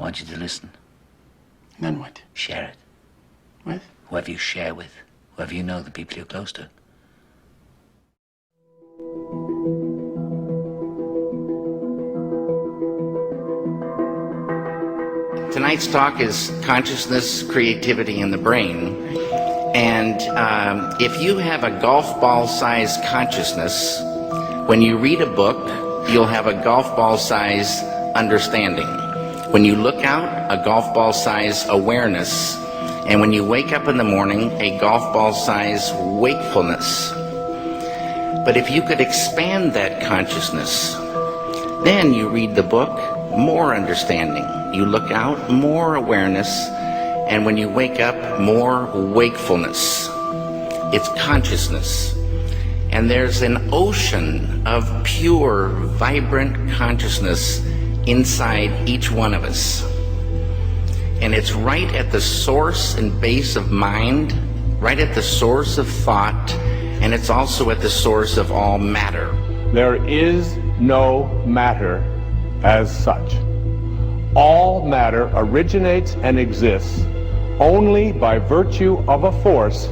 want you to listen. Then what? Share it. With? Whoever you share with, whoever you know, the people you're close to. Tonight's talk is consciousness, creativity, and the brain. And if you have a golf ball-sized consciousness, when you read a book, you'll have a golf ball-sized understanding. When you look out, a golf ball-sized awareness. And when you wake up in the morning, a golf ball-sized wakefulness. But if you could expand that consciousness, then you read the book, more understanding. You look out, more awareness, and when you wake up, more wakefulness. It's consciousness. And there's an ocean of pure, vibrant consciousness inside each one of us. And it's right at the source and base of mind, right at the source of thought, and it's also at the source of all matter. There is no matter as such. All matter originates and exists only by virtue of a force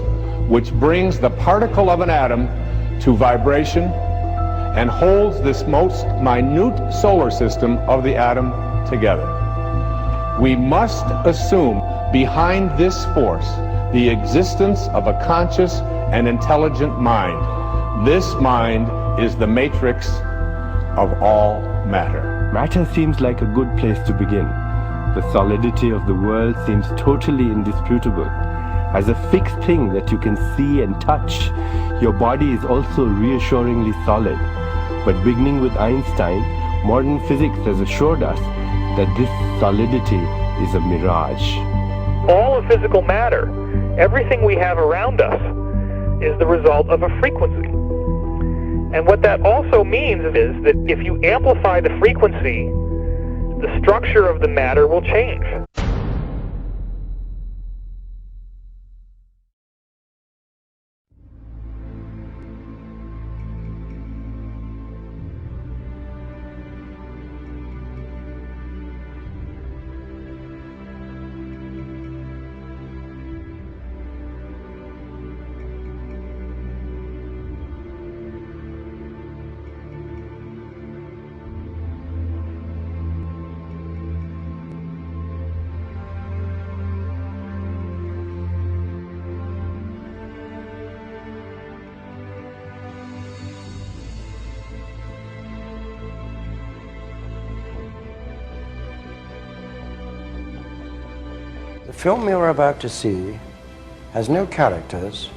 which brings the particle of an atom to vibration and holds this most minute solar system of the atom together. We must assume behind this force the existence of a conscious and intelligent mind. This mind is the matrix of all matter. Matter seems like a good place to begin. The solidity of the world seems totally indisputable. As a fixed thing that you can see and touch, your body is also reassuringly solid. But beginning with Einstein, modern physics has assured us that this solidity is a mirage. All of physical matter, everything we have around us, is the result of a frequency. And what that also means is that if you amplify the frequency, the structure of the matter will change. The film you're about to see has no characters,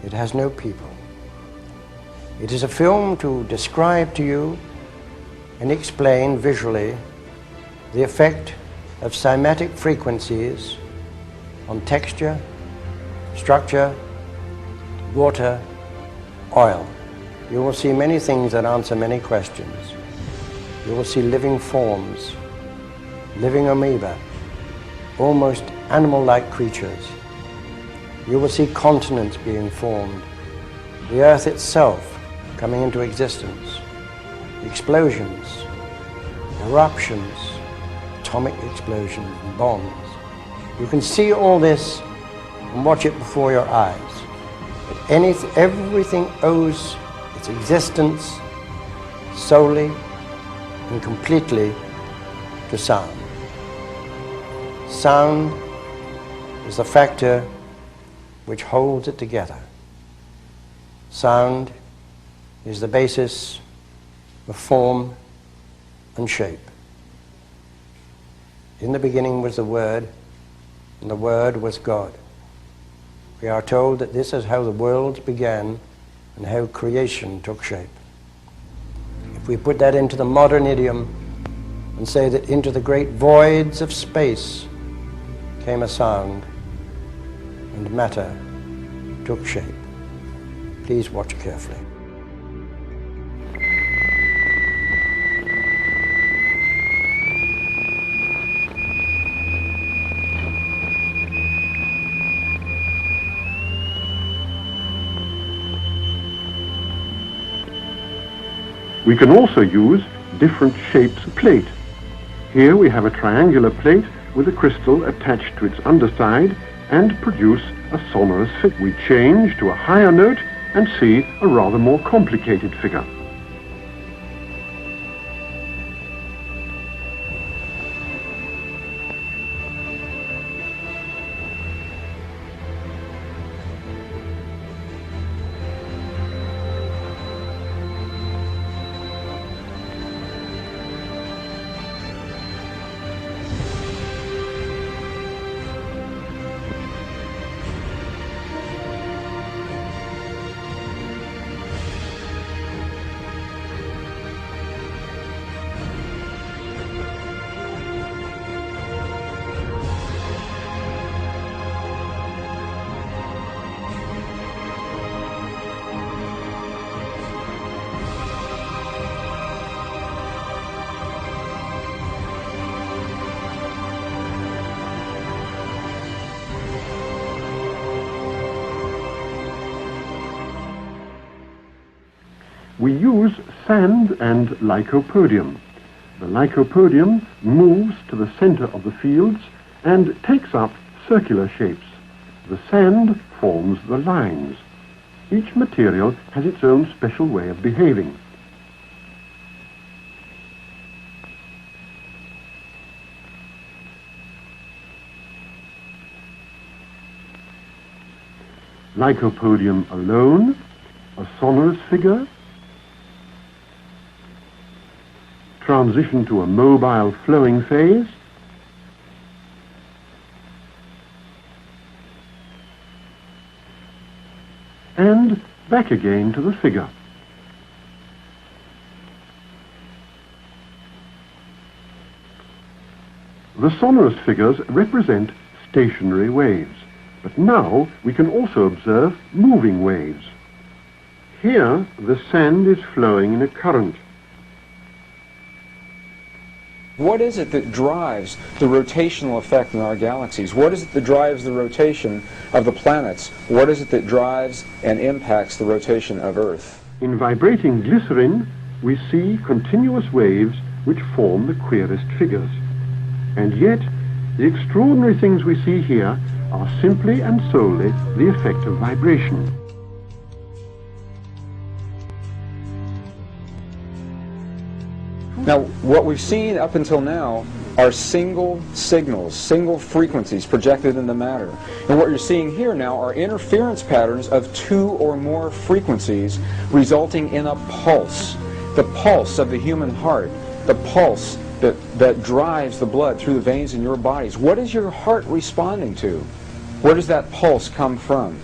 it has no people. It is a film to describe to you and explain visually the effect of cymatic frequencies on texture, structure, water, oil. You will see many things that answer many questions. You will see living forms, living amoeba, almost animal-like creatures. You will see continents being formed, the earth itself coming into existence, explosions, eruptions, atomic explosions and bombs. You can see all this and watch it before your eyes. But everything owes its existence solely and completely to sound. Sound is the factor which holds it together. Sound is the basis of form and shape. In the beginning was the Word, and the Word was God. We are told that this is how the worlds began and how creation took shape. If we put that into the modern idiom and say that into the great voids of space came a sound, and matter took shape. Please watch carefully. We can also use different shapes of plate. Here we have a triangular plate with a crystal attached to its underside and produce a sonorous figure. We change to a higher note and see a rather more complicated figure. We use sand and lycopodium. The lycopodium moves to the center of the fields and takes up circular shapes. The sand forms the lines. Each material has its own special way of behaving. Lycopodium alone, a sonorous figure, transition to a mobile flowing phase, and back again to the figure. The sonorous figures represent stationary waves, but now we can also observe moving waves. Here the sand is flowing in a current. What is it that drives the rotational effect in our galaxies? What is it that drives the rotation of the planets? What is it that drives and impacts the rotation of Earth? In vibrating glycerin, we see continuous waves which form the queerest figures. And yet, the extraordinary things we see here are simply and solely the effect of vibration. Now, what we've seen up until now are single signals, single frequencies projected into matter. And what you're seeing here now are interference patterns of two or more frequencies resulting in a pulse. The pulse of the human heart, the pulse that drives the blood through the veins in your bodies. What is your heart responding to? Where does that pulse come from?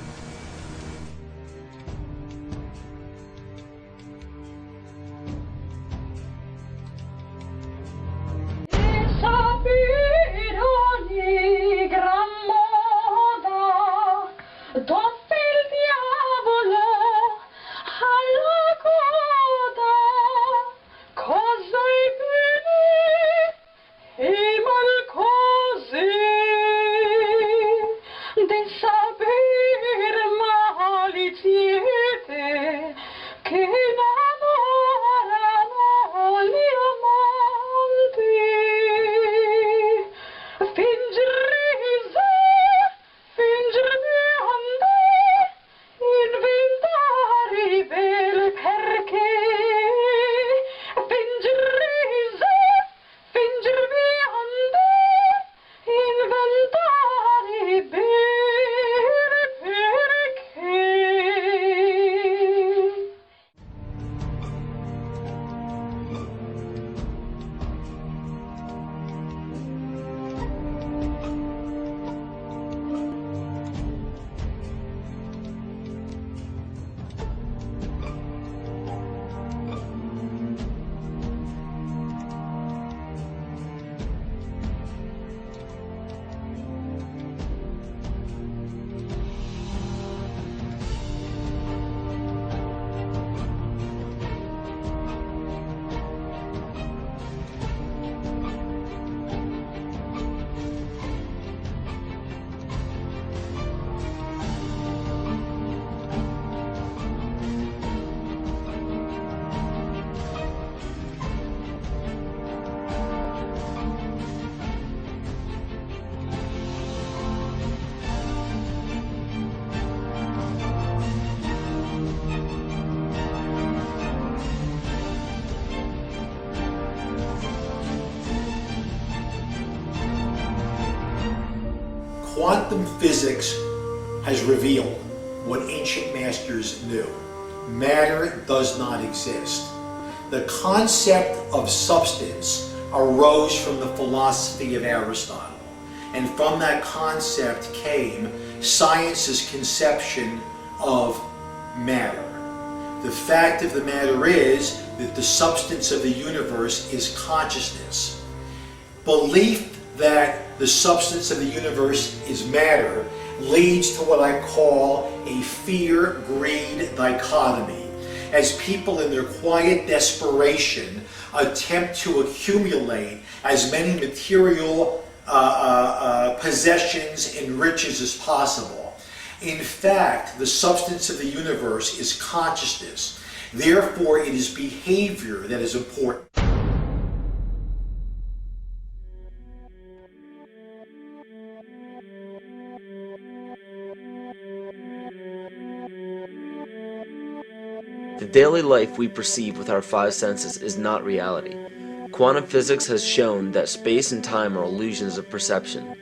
Quantum physics has revealed what ancient masters knew. Matter does not exist. The concept of substance arose from the philosophy of Aristotle, and from that concept came science's conception of matter. The fact of the matter is that the substance of the universe is consciousness. Belief that the substance of the universe is matter leads to what I call a fear-greed dichotomy, as people in their quiet desperation attempt to accumulate as many material possessions and riches as possible. In fact, the substance of the universe is consciousness. Therefore, it is behavior that is important. The daily life we perceive with our five senses is not reality. Quantum physics has shown that space and time are illusions of perception.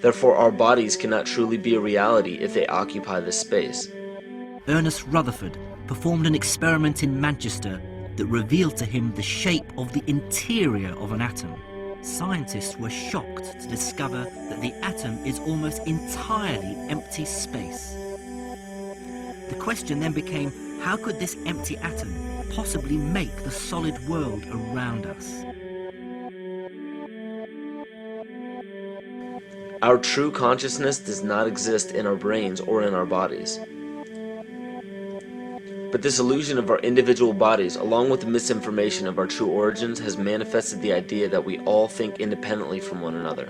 Therefore, our bodies cannot truly be a reality if they occupy this space. Ernest Rutherford performed an experiment in Manchester that revealed to him the shape of the interior of an atom. Scientists were shocked to discover that the atom is almost entirely empty space. The question then became, how could this empty atom possibly make the solid world around us? Our true consciousness does not exist in our brains or in our bodies. But this illusion of our individual bodies, along with the misinformation of our true origins, has manifested the idea that we all think independently from one another.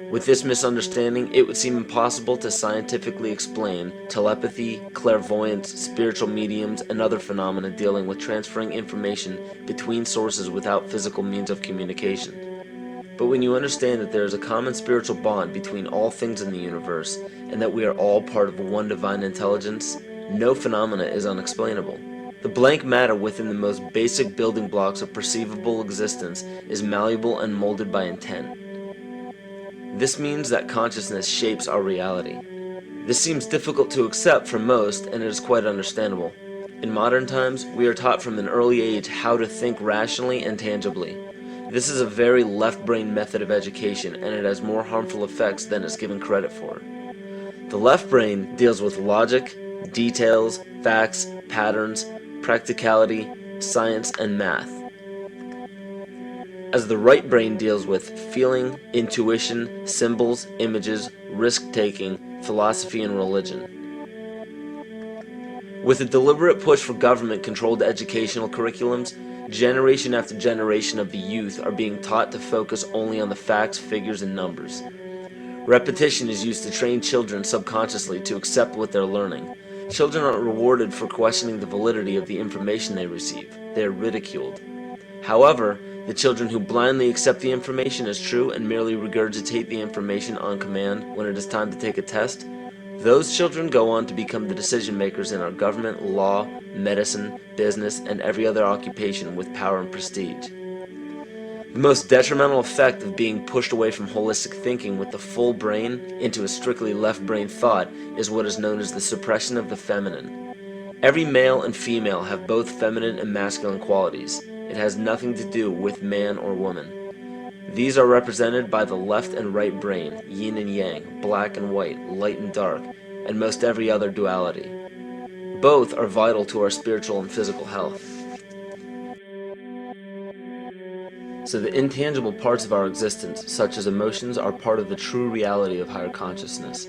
With this misunderstanding, it would seem impossible to scientifically explain telepathy, clairvoyance, spiritual mediums, and other phenomena dealing with transferring information between sources without physical means of communication. But when you understand that there is a common spiritual bond between all things in the universe, and that we are all part of one divine intelligence, no phenomena is unexplainable. The blank matter within the most basic building blocks of perceivable existence is malleable and molded by intent. This means that consciousness shapes our reality. This seems difficult to accept for most, and it is quite understandable. In modern times, we are taught from an early age how to think rationally and tangibly. This is a very left-brain method of education, and it has more harmful effects than is given credit for. The left brain deals with logic, details, facts, patterns, practicality, science, and math, as the right brain deals with feeling, intuition, symbols, images, risk-taking, philosophy, and religion. With a deliberate push for government-controlled educational curriculums, generation after generation of the youth are being taught to focus only on the facts, figures, and numbers. Repetition is used to train children subconsciously to accept what they're learning. Children aren't rewarded for questioning the validity of the information they receive. They are ridiculed. However, the children who blindly accept the information as true and merely regurgitate the information on command when it is time to take a test, those children go on to become the decision makers in our government, law, medicine, business, and every other occupation with power and prestige. The most detrimental effect of being pushed away from holistic thinking with the full brain into a strictly left brain thought is what is known as the suppression of the feminine. Every male and female have both feminine and masculine qualities. It has nothing to do with man or woman. These are represented by the left and right brain, yin and yang, black and white, light and dark, and most every other duality. Both are vital to our spiritual and physical health. So the intangible parts of our existence, such as emotions, are part of the true reality of higher consciousness.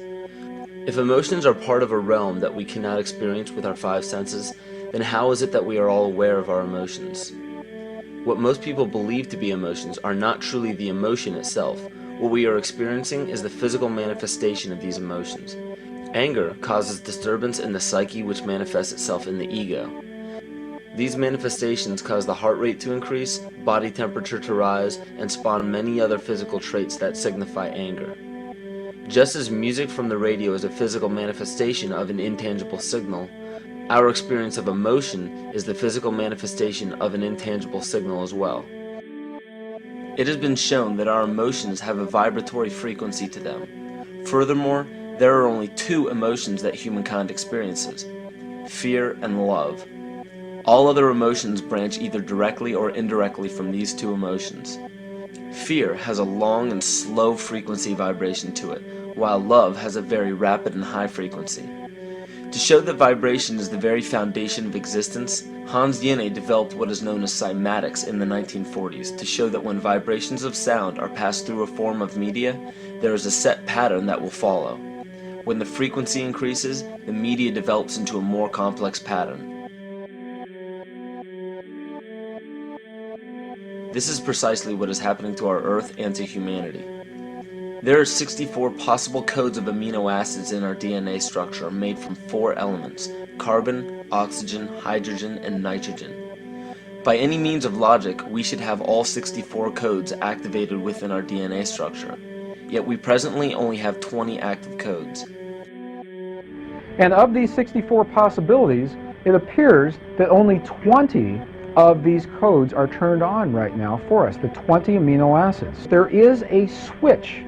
If emotions are part of a realm that we cannot experience with our five senses, then how is it that we are all aware of our emotions? What most people believe to be emotions are not truly the emotion itself. What we are experiencing is the physical manifestation of these emotions. Anger causes disturbance in the psyche, which manifests itself in the ego. These manifestations cause the heart rate to increase, body temperature to rise, and spawn many other physical traits that signify anger. Just as music from the radio is a physical manifestation of an intangible signal, our experience of emotion is the physical manifestation of an intangible signal as well. It has been shown that our emotions have a vibratory frequency to them. Furthermore, there are only two emotions that humankind experiences: fear and love. All other emotions branch either directly or indirectly from these two emotions. Fear has a long and slow frequency vibration to it, while love has a very rapid and high frequency. To show that vibration is the very foundation of existence, Hans Jenny developed what is known as cymatics in the 1940s to show that when vibrations of sound are passed through a form of media, there is a set pattern that will follow. When the frequency increases, the media develops into a more complex pattern. This is precisely what is happening to our Earth and to humanity. There are 64 possible codes of amino acids in our DNA structure made from 4 elements: carbon, oxygen, hydrogen, and nitrogen. By any means of logic, we should have all 64 codes activated within our DNA structure. Yet we presently only have 20 active codes. And of these 64 possibilities, it appears that only 20 of these codes are turned on right now for us, the 20 amino acids. There is a switch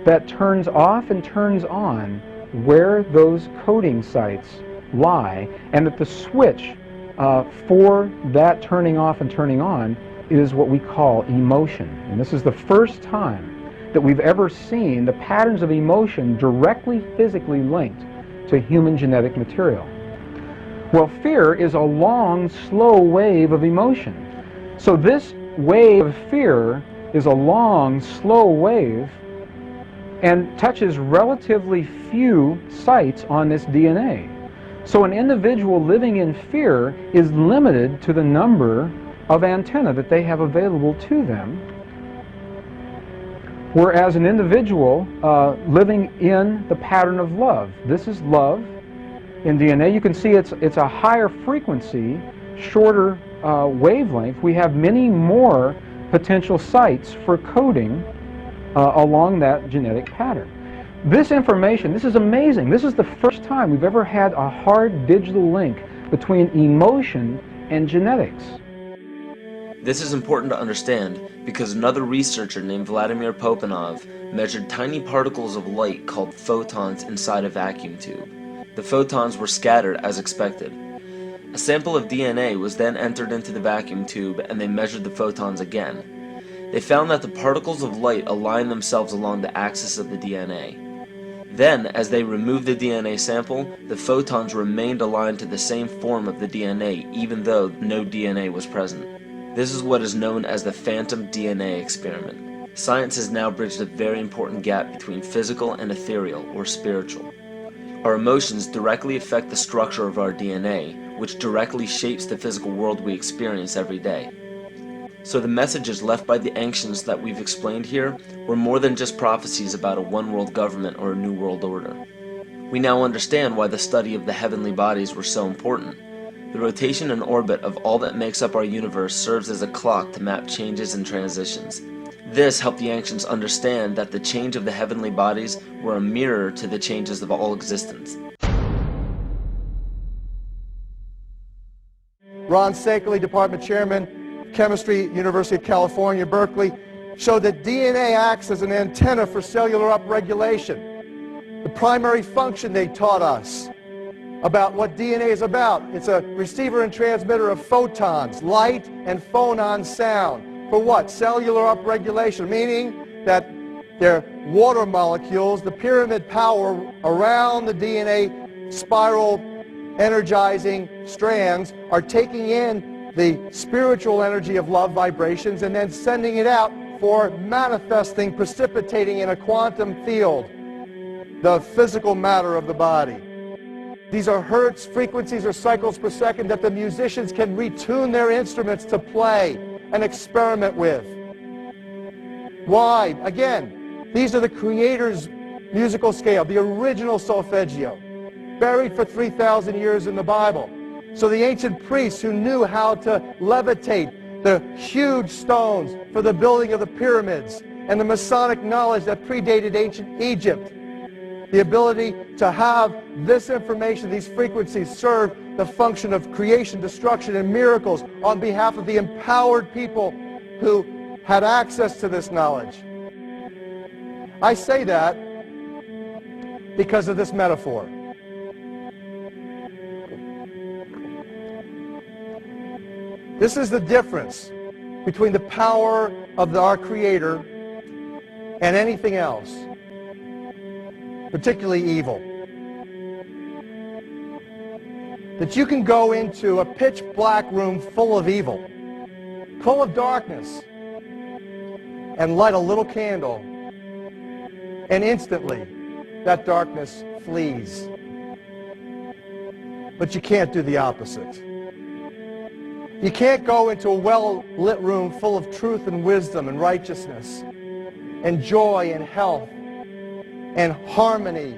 that turns off and turns on where those coding sites lie, and that the switch for that turning off and turning on is what we call emotion. And this is the first time that we've ever seen the patterns of emotion directly physically linked to human genetic material. Well, fear is a long, slow wave of emotion. So this wave of fear is a long, slow wave and touches relatively few sites on this DNA. So an individual living in fear is limited to the number of antennae that they have available to them, whereas an individual living in the pattern of love, this is love in DNA, you can see it's a higher frequency, shorter wavelength. We have many more potential sites for coding along that genetic pattern. This information, this is amazing. This is the first time we've ever had a hard digital link between emotion and genetics. This is important to understand because another researcher named Vladimir Popanov measured tiny particles of light called photons inside a vacuum tube. The photons were scattered as expected. A sample of DNA was then entered into the vacuum tube and they measured the photons again. They found that the particles of light aligned themselves along the axis of the DNA. Then, as they removed the DNA sample, the photons remained aligned to the same form of the DNA even though no DNA was present. This is what is known as the phantom DNA experiment. Science has now bridged a very important gap between physical and ethereal, or spiritual. Our emotions directly affect the structure of our DNA, which directly shapes the physical world we experience every day. So the messages left by the ancients that we've explained here were more than just prophecies about a one-world government or a new world order. We now understand why the study of the heavenly bodies were so important. The rotation and orbit of all that makes up our universe serves as a clock to map changes and transitions. This helped the ancients understand that the change of the heavenly bodies were a mirror to the changes of all existence. Ron Sakeley, Department Chairman, Chemistry, University of California, Berkeley, showed that DNA acts as an antenna for cellular upregulation. The primary function they taught us about what DNA is about, it's a receiver and transmitter of photons, light and phonon sound. For what? Cellular upregulation, meaning that they're water molecules, the pyramid power around the DNA spiral energizing strands are taking in the spiritual energy of love vibrations and then sending it out for manifesting, precipitating in a quantum field, the physical matter of the body. These are hertz, frequencies, or cycles per second that the musicians can retune their instruments to play and experiment with. Why? Again, these are the Creator's musical scale, the original solfeggio, buried for 3,000 years in the Bible. So the ancient priests who knew how to levitate the huge stones for the building of the pyramids and the Masonic knowledge that predated ancient Egypt, the ability to have this information, these frequencies, serve the function of creation, destruction, and miracles on behalf of the empowered people who had access to this knowledge. I say that because of this metaphor. This is the difference between the power of our Creator and anything else, particularly evil. That you can go into a pitch black room full of evil, full of darkness, and light a little candle, and instantly that darkness flees. But you can't do the opposite. You can't go into a well-lit room full of truth and wisdom and righteousness and joy and health and harmony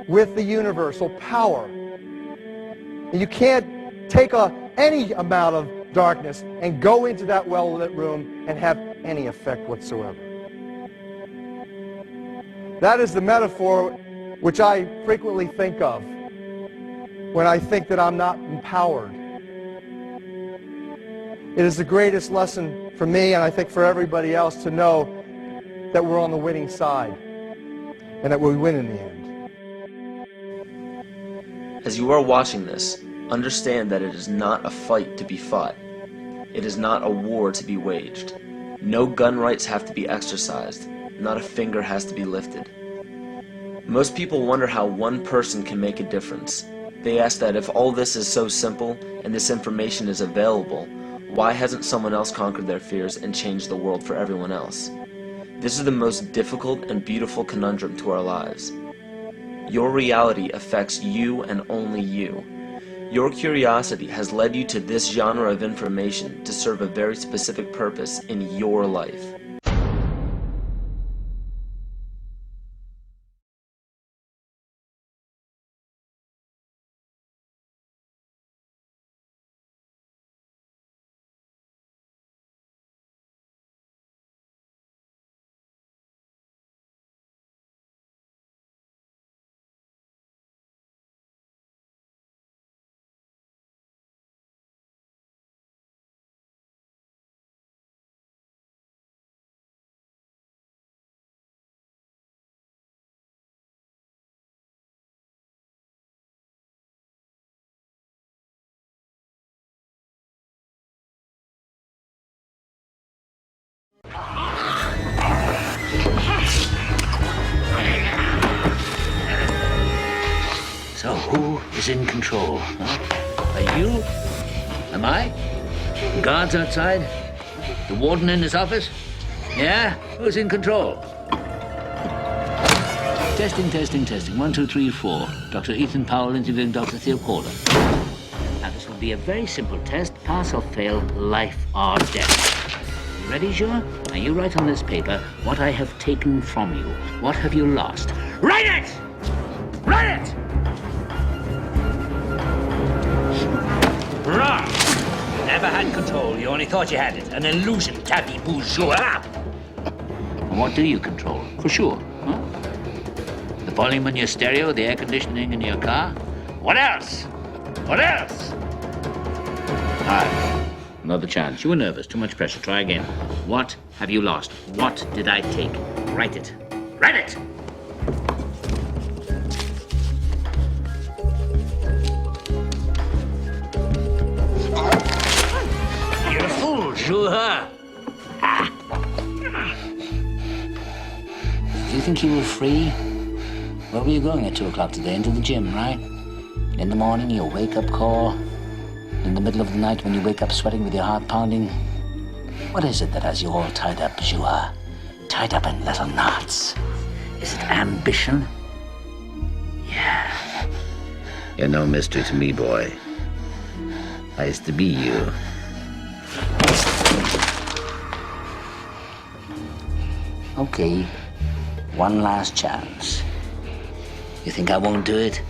with the universal power. And you can't take any amount of darkness and go into that well-lit room and have any effect whatsoever. That is the metaphor which I frequently think of when I think that I'm not empowered. It is the greatest lesson for me, and I think for everybody else, to know that we're on the winning side and that we win in the end. As you are watching this, understand that it is not a fight to be fought. It is not a war to be waged. No gun rights have to be exercised. Not a finger has to be lifted. Most people wonder how one person can make a difference. They ask that if all this is so simple and this information is available, why hasn't someone else conquered their fears and changed the world for everyone else? This is the most difficult and beautiful conundrum to our lives. Your reality affects you and only you. Your curiosity has led you to this genre of information to serve a very specific purpose in your life. So, who is in control? Huh? Are you? Am I? The guards outside? The warden in his office? Yeah? Who's in control? Testing, testing, testing. 1, 2, 3, 4. Dr. Ethan Powell interviewing Dr. Theo Calder. Now, this will be a very simple test. Pass or fail, life or death. You ready, Joe? Now, you write on this paper what I have taken from you. What have you lost? Write it! Write it! Wrong! You never had control. You only thought you had it. An illusion, tabby bourgeois. And what do you control? For sure, huh? The volume in your stereo, the air conditioning in your car? What else? What else? All right. Another chance. You were nervous. Too much pressure. Try again. What have you lost? What did I take? Write it. Write it! You're a fool, Juha. Do you think you were free? Where were you going at 2 o'clock today? Into the gym, right? In the morning, your wake-up call. In the middle of the night, when you wake up sweating with your heart pounding. What is it that has you all tied up, Juha? Tied up in little knots? Is it ambition? Yeah. You're no mystery to me, boy. I used to be you. Okay. One last chance. You think I won't do it?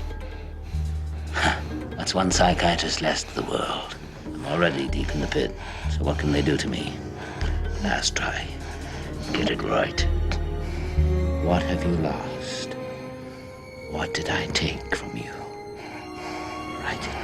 That's one psychiatrist less to the world. I'm already deep in the pit, so what can they do to me? Last try. Get it right. What have you lost? What did I take from you? Write it.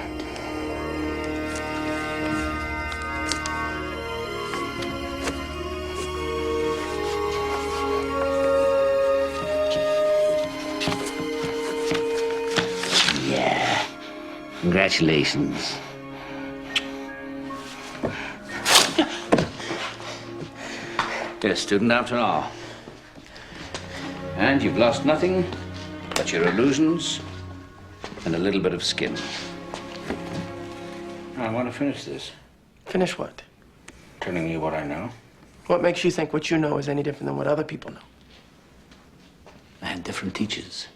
Congratulations. You're a student after all. And you've lost nothing but your illusions and a little bit of skin. I want to finish this. Finish what? Telling you what I know. What makes you think what you know is any different than what other people know? I had different teachers.